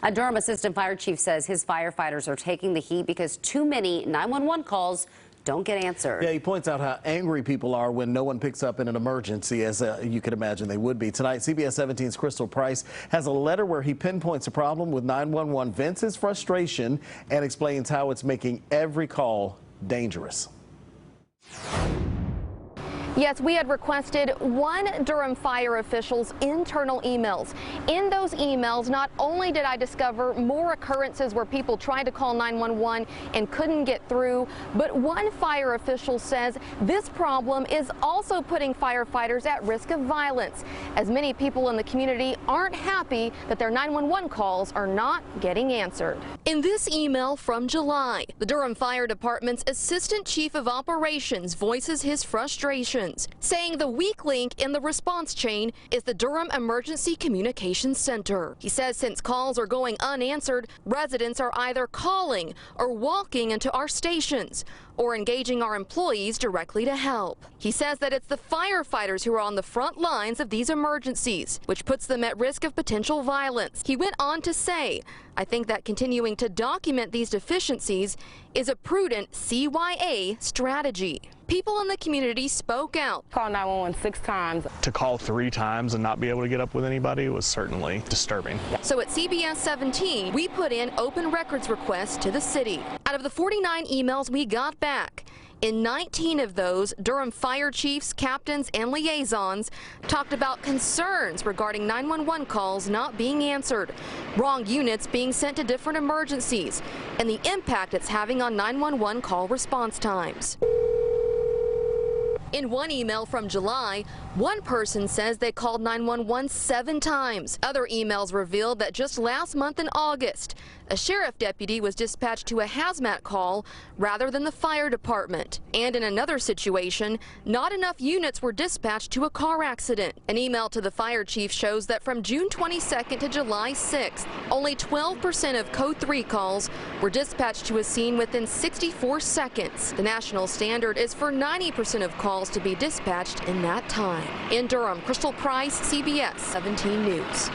A Durham assistant fire chief says his firefighters are taking the heat because too many 911 calls don't get answered. Yeah, he points out how angry people are when no one picks up in an emergency, as you could imagine they would be. Tonight, CBS 17's Crystal Price has a letter where he pinpoints a problem with 911, vents his frustration, and explains how it's making every call dangerous. Yes, we had requested one Durham fire official's internal emails. In those emails, not only did I discover more occurrences where people tried to call 911 and couldn't get through, but one fire official says this problem is also putting firefighters at risk of violence, as many people in the community aren't happy that their 911 calls are not getting answered. In this email from July, the Durham Fire Department's Assistant Chief of Operations voices his frustration, saying the weak link in the response chain is the Durham Emergency Communications Center. He says since calls are going unanswered, residents are either calling or walking into our stations or engaging our employees directly to help. He says that it's the firefighters who are on the front lines of these emergencies, which puts them at risk of potential violence. He went on to say, I think that continuing to document these deficiencies is a prudent CYA strategy. People in the community spoke out. Called 911 6 times. To call 3 times and not be able to get up with anybody was certainly disturbing. So at CBS 17, we put in open records requests to the city. Out of the 49 emails we got back, in 19 of those, Durham fire chiefs, captains, and liaisons talked about concerns regarding 911 calls not being answered, wrong units being sent to different emergencies, and the impact it's having on 911 call response times. In one email from July, one person says they called 911 7 times. Other emails revealed that just last month in August, a sheriff deputy was dispatched to a hazmat call rather than the fire department. And in another situation, not enough units were dispatched to a car accident. An email to the fire chief shows that from June 22nd to July 6th, only 12% of Code 3 calls were dispatched to a scene within 64 seconds. The national standard is for 90% of calls to be dispatched in that time. In Durham, Crystal Price, CBS 17 News.